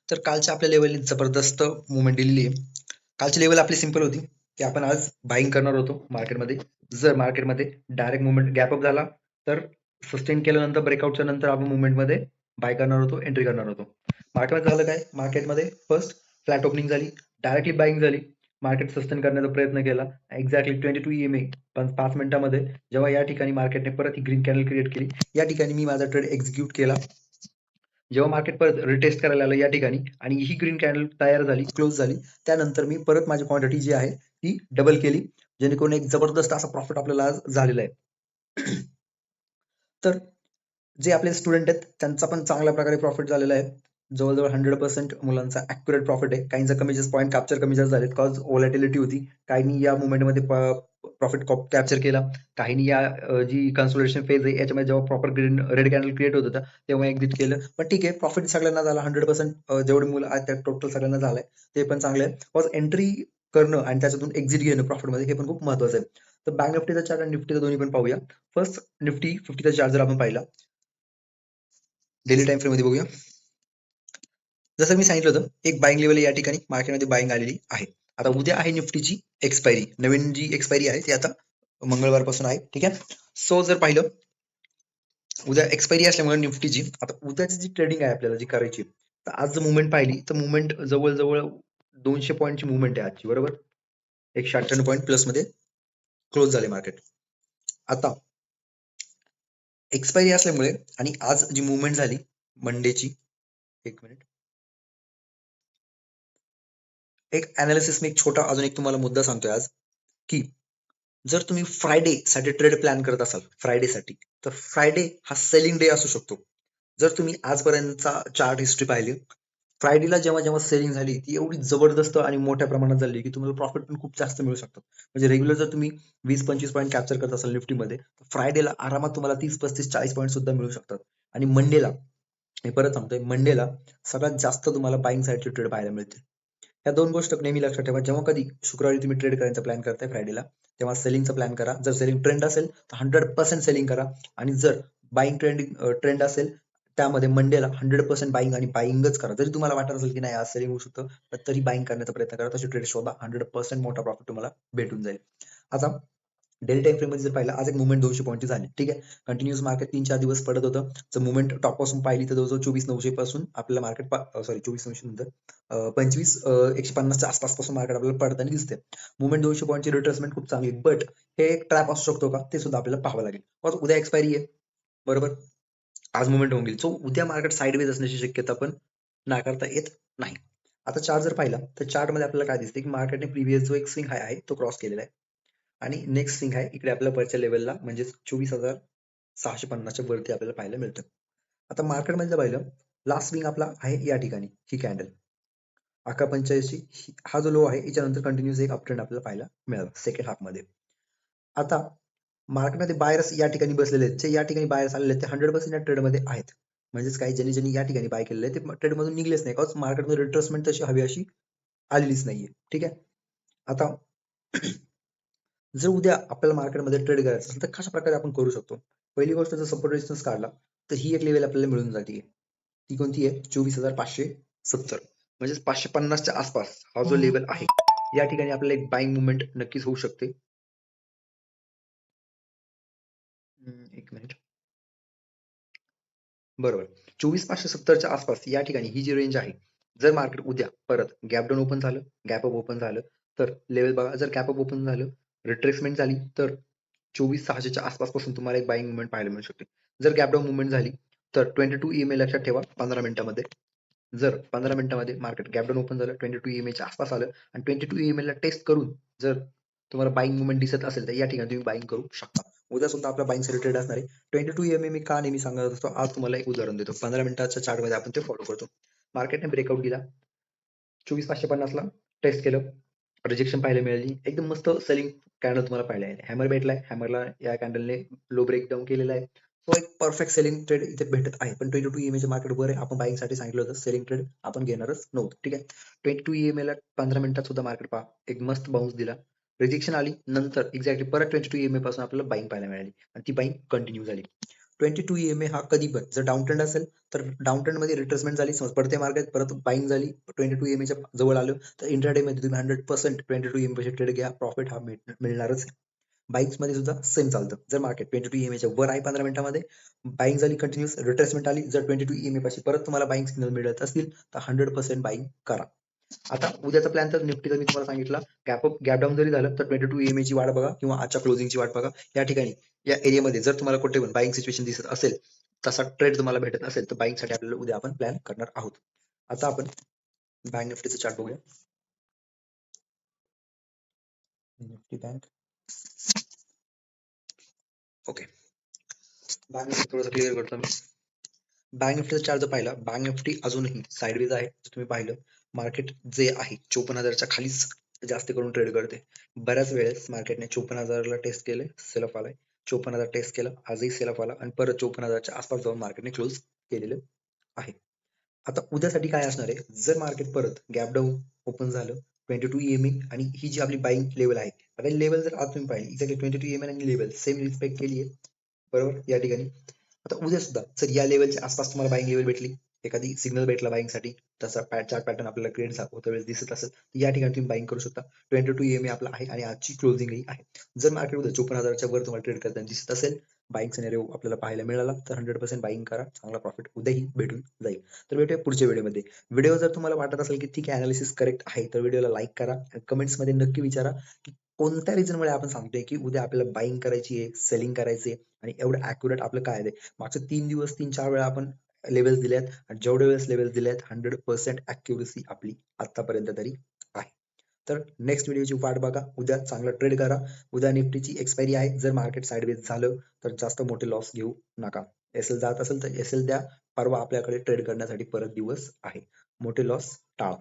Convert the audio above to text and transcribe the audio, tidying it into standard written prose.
तर कालच्या आपल्या लेवलने जबरदस्त मुवमेंट दिलेली आहे. कालची लेवल आपली सिंपल होती की आपण आज बाईंग करणार होतो मार्केटमध्ये. जर मार्केटमध्ये डायरेक्ट मुवमेंट गॅप अप झाला तर सस्टेन केल्यानंतर ब्रेकआउटच्या नंतर आपण मुवमेंटमध्ये बाय करणार होतो, एंट्री करणार होतो. मार्केटमध्ये झालं काय, मार्केटमध्ये फर्स्ट फ्लॅट ओपनिंग झाली, डायरेक्टली बाईंग झाली, मार्केट सस्टेन करण्याचा प्रयत्न केला. एक्झॅक्टली 22 EMA 5 मिनिटांमध्ये जेव्हा या ठिकाणी मार्केटने परत ही ग्रीन कॅन्डल क्रिएट केली, या ठिकाणी मी माझा ट्रेड एक्झिक्यूट केला. जेव्हा मार्केट परत रिटेस्ट करायला आलं या ठिकाणी आणि ही ग्रीन कॅन्डल तयार झाली, क्लोज झाली, त्यानंतर मी परत माझी क्वांटिटी जी आहे ती डबल केली, जेणेकरून एक जबरदस्त असा प्रॉफिट आपल्याला आज झालेला आहे. तर जे आपले स्टुडंट आहेत त्यांचा पण चांगल्या प्रकारे प्रॉफिट झालेला आहे. जवळजवळ 100% मुलांचा ॲक्युरेट प्रॉफिट आहे. काहींचा कमी जास्त पॉईंट कॅप्चर कमी जास्त झालेत कॉज व्हॉलॅटिलिटी होती. काहींनी या मुवमेंटमध्ये प्रॉफिट कॅप्चर केला. काहींनी या जी कन्सोलिडेशन फेज आहे याच्यामध्ये जेव्हा proper green red candle create होत होता तेव्हा एक्झिट केलं. पण ठीक आहे, प्रॉफिट सगळ्यांना झाला 100%. जेवढे मुलं आहेत त्या टोटल सगळ्यांना झालंय, ते पण चांगलं आहे. कॉज एंट्री करणं आणि त्याच्यातून एक्झिट घेणं प्रॉफिटमध्ये हे पण खूप महत्वाचं आहे. तर बँक निफ्टीचा चार्ट आणि निफ्टीचा दोन्ही पण पाहूया. फर्स्ट निफ्टी 50चा चार्ट जर आपण पाहिला डेली टाइम फ्रेम मध्ये बघूया. जसं मी सांगितलं होतं, एक बाईंग लेवल या ठिकाणी मार्केटमध्ये बाईंग आलेली आहे. आता उद्या आहे निफ्टीची एक्सपायरी, नवीन जी एक्सपायरी आहे ती आता मंगळवारपासून आहे. ठीक आहे. सो जर पाहिलं उद्या एक्सपायरी असल्यामुळे निफ्टीची आता उद्याची जी ट्रेडिंग आहे आपल्याला जी करायची, तर आज जर मुवमेंट पाहिली तर मुवमेंट जवळजवळ 200 पॉईंटची मुवमेंट आहे आजची, बरोबर. 198 पॉईंट प्लस मध्ये क्लोज झाले मार्केट. आता एक्सपायरी असल्यामुळे आणि आज जी मुवमेंट झाली मंडेची, एक मिनिट, एक अनालिसिस मी एक छोटा अजून एक तुम्हाला मुद्दा सांगतोय आज, की जर तुम्ही फ्रायडे साठी ट्रेड प्लॅन करत असाल फ्रायडेसाठी, तर फ्रायडे हा सेलिंग डे असू शकतो. जर तुम्ही आजपर्यंतचा चार्ट हिस्ट्री पाहिली, फ्रायडेला जेव्हा जेव्हा सेलिंग झाली ती एवढी जबरदस्त आणि मोठ्या प्रमाणात झाली की तुम्हाला प्रॉफिट पण खूप जास्त मिळू शकतात. म्हणजे रेग्युलर जर तुम्ही 20-25 पॉईंट कॅप्चर करत असाल निफ्टीमध्ये, फ्रायडेला आरामात तुम्हाला 30-35-40 पॉईंट सुद्धा मिळू शकतात. आणि मंडेला, मी परत सांगतोय, मंडेला सगळ्यात जास्त तुम्हाला बाईंग साईडचे ट्रेड पाहायला मिळते. या दोन गोष्ट नेहमी लक्षात ठेवा. जेव्हा कधी शुक्रवारी तुम्ही ट्रेड करायचा प्लॅन करताय फ्रायडेला, तेव्हा सेलिंगचा प्लॅन करा. जर सेलिंग ट्रेंड असेल तर 100% सेलिंग करा. आणि जर बाईंग ट्रेंड असेल त्यामध्ये मंडेला 100% बाईंग आणि बाईंगच करा. जरी तुम्हाला वाटत असेल की नाही आज सेलिंग होऊ शकतं, तर तरी बाईंग करण्याचा प्रयत्न करा. तशी ट्रेड शोधा, 100% मोठा प्रॉफिट तुम्हाला भेटून जाईल. आता डेली टाइम फ्रेम मध्ये जर पाहिलं, आज एक मुवमेंट 200 पॉईंटची झाली. ठीक आहे. कंटिन्युअस मार्केट 3-4 दिवस पडत होतं. जर मुवमेंट टॉप पासून पाहिली तर जवळजवळ 24,900 पासून आपल्याला मार्केट, सॉरी 24,900 नंतर 25,150च्या आसपास पासून मार्केट आपल्याला पडताना दिसते. मुवमेंट 200 पॉईंटची रिट्रेसमेंट खूप चांगली, बट हे एक ट्रॅप असू शकतो का ते सुद्धा आपल्याला पाहावं लागेल. मग उद्या एक्सपायरी आहे, बरोबर. आज मुवमेंट होऊन गेली, सो उद्या मार्केट साईडवेज असण्याची शक्यता पण नाकारता येत नाही. आता चार्ट जर पाहिला तर चार्ट मध्ये आपल्याला काय दिसते की मार्केटने प्रिव्हियस जो एक स्विंग हाय आहे तो क्रॉस केलेला आहे आणि नेक्स्ट स्विंग आहे इकडे आपल्याला वरच्या लेवलला म्हणजे 24,650च्या वरती आपल्याला पाहायला मिळतं. आता मार्केटमध्ये जर पाहिलं, लास्ट स्विंग आपला आहे या ठिकाणी, ही कॅन्डल 11.85 हा जो लो आहे याच्यानंतर कंटिन्यूअस एक अपट्रेंड आपल्याला पाहायला मिळाला सेकंड हाफ मध्ये. आता मार्केटमध्ये बायर्स या ठिकाणी बसलेले आहेत, जे या ठिकाणी बायर्स आलेले आहेत ते 100% या ट्रेडमध्ये आहेत. म्हणजेच काही ज्यांनी या ठिकाणी बाय केलेलं आहे ते ट्रेडमधून निघलेच नाही, बिकॉज मार्केटमध्ये रिट्रेसमेंट तशी हवी अशी आलेलीच नाहीये. ठीक आहे. आता जर उद्या आपल्याला मार्केटमध्ये ट्रेड करायचं असेल तर कशा प्रकारे आपण करू शकतो. पहिली गोष्ट, जर सपोर्ट रेजिस्टन्स काढला तर ही एक लेवल आपल्याला मिळून जाते. ती कोणती आहे? 24,570, म्हणजे 550च्या आसपास हा जो लेवल आहे या ठिकाणी आपल्याला एक बाईंग मुवमेंट नक्कीच होऊ शकते. एक मिनिट, बरोबर. 24,570च्या आसपास या ठिकाणी ही जी रेंज आहे, जर मार्केट उद्या परत गॅप डाऊन ओपन झालं, गॅप अप ओपन झालं, तर लेवल बघा. जर गॅप अप ओपन झालं, रिट्रेसमेंट झाली, तर 24,600च्या आसपासपासून तुम्हाला एक बाईंग मुवमेंट पाहायला मिळू शकते. जर गॅप डाऊन मुवमेंट झाली तर 22 EMA लक्षात ठेवा 15 मिनिटामध्ये. जर 15 मिनिटामध्ये मार्केट गॅप डाऊन ओपन झालं, 22 EMAच्या आसपास आलं आणि 22 EMA ला टेस्ट करून जर तुम्हाला बाईंग मुवमेंट दिसत असेल तर या ठिकाणी तुम्ही बाईंग करू शकता. उद्या सुद्धा आपला बाईंग रिलेटेड असणार आहे. 22 EMA मी का नेहमी सांगत असतो, आज तुम्हाला एक उदाहरण देतो. 15 मिनिटाच्या चार्टमध्ये आपण ते फॉलो करतो. मार्केटने ब्रेकआउट दिला 24,550 ला, टेस्ट केलं, रिजेक्शन पाहायला मिळाली, एकदम मस्त सेलिंग कॅन्डल तुम्हाला पाहायला आहे. हॅमर भेटलाय, हॅमरला या कॅन्डलने लो ब्रेक डाऊन केलेला आहे. तो एक परफेक्ट सेलिंग ट्रेड इथे भेटत आहे. पण 22 EMA मार्केट वर आहे, आपण बाईंग साठी सांगितलं होतं, सेलिंग ट्रेड आपण घेणारच नव्हतं. ठीक आहे. 22 EMA ला 15 मिनिटात सुद्धा मार्केट पहा एक मस्त बाउन्स दिला, रिजेक्शन आली, नंतर एक्झॅक्टली परत 22 EMA पासून आपल्याला बाईंग पाहायला मिळाली आणि ती बाईंग कंटिन्यू झाली. 22 EMA हा कधी पण जर डाऊन ट्रेंड असेल तर डाऊन ट्रेंड मध्ये रिट्रेसमेंट झाली, समज पडते मार्केट परत बाईंग झाली, 22 EMA च्या जवळ आलं तर इंट्राडे मध्ये तुम्ही 100% 22 EMA चे ट्रेड घ्या, प्रॉफिट हा मिळणारच. बाईंग्स मध्ये सुद्धा सेम चालतं. जर मार्केट 22 EMA च्या वर आहे 15 मिनिटांमध्ये, बाईंग झाली, कंटिन्युअस रिट्रेसमेंट आली, जर 22 EMA पाशी परत तुम्हाला बाईंग सिग्नल मिळत असतील तर 100% बाईंग करा. आता उद्याचा प्लॅन तर निफ्टीचा मी तुम्हाला सांगितला, गॅप डाऊन जरी झालं तर 22 EMA ची वाट बघा किंवा आजच्या क्लोजिंगची वाट बघा. या ठिकाणी या एरियामध्ये जर तुम्हाला कुठे पण बाईंग सिच्युएशन दिसत असेल, तसा ट्रेड तुम्हाला भेटत असेल तर बाईंग साठी आपल्याला उद्या आपण प्लॅन करणार आहोत. आता आपण बँक निफ्टीचा चार्ट बघूया. Nifty bank, okay, bank Nifty थोडंसं क्लिअर करतो मी. बँक निफ्टीचा चार्ट जर पाहिला, बँक निफ्टी अजूनही साईडवेज आहे. तुम्ही पाहिलं मार्केट जे आहे 54,000च्या खालीच जास्त करून ट्रेड करते. बऱ्याच वेळेस मार्केटने 54,000ला टेस्ट केले, सेल ऑफ आलाय, 54,000 टेस्ट केला, आजही सेल ऑफ आला आणि परत 54,000च्या आसपास जाऊन मार्केटने क्लोज केलेलं आहे. आता उद्यासाठी काय असणार आहे, जर मार्केट परत गॅप डाऊन ओपन झालं 22 EMA आणि ही जी आपली बाईंग लेवल आहे, आता लेवल जर आज तुम्ही पाहिली एक्झॅक्टली 22 EMA आणि लेवल सेम रिस्पेक्ट केली आहे, बरोबर. या ठिकाणी आता उद्या सुद्धा जर या लेवलच्या आसपास तुम्हाला बाईंग लेवल भेटली, एखादी सिग्नल भेटला बाईंग साठी, तसा चार्ट पॅटर्न आपल्याला क्रिएट होता वेळेस दिसत असेल तर या ठिकाणी तुम्ही बाईंग करू शकता. 22 EMA आपला आहे आणि आजची क्लोजिंगही आहे. जर मार्केट उद्या 54,000च्या वर तुम्हाला ट्रेड करताना दिसत असेल, बाईंग सिनेरिओ आपल्याला पाहायला मिळाला तर 100% बाईंग करा, चांगला प्रॉफिट उद्याही भेटून जाईल. तर भेटूया पुढच्या व्हिडिओमध्ये. व्हिडिओ जर तुम्हाला वाटत असेल की ठीक आहे अनालिसिस करेक्ट आहे तर व्हिडिओला लाईक करा आणि कमेंट्स मध्ये नक्की विचारा की कोणत्या रिझनमुळे आपण सांगतोय की उद्या आपल्याला बाईंग करायची आहे, सेलिंग करायची आहे आणि एवढं अॅक्युरेट आपलं काय आहे. मागचे 3 दिवस 3-4 वेळा आपण लेवल्स दिल्यात आणि जेवढे वेळेस लेवल्स दिल्यात 100% अॅक्युरसी आपली आतापर्यंत तरी आहे. तर नेक्स्ट व्हिडिओची वाट बघा, उद्या चांगला ट्रेड करा. उद्या निफ्टीची एक्सपायरी आहे, जर मार्केट साईडवेज झालं तर जास्त मोठे लॉस घेऊ नका. एसएल जात असेल तर एसएल द्या, परवा आपल्याकडे ट्रेड करण्यासाठी परत दिवस आहे, मोठे लॉस टाळा.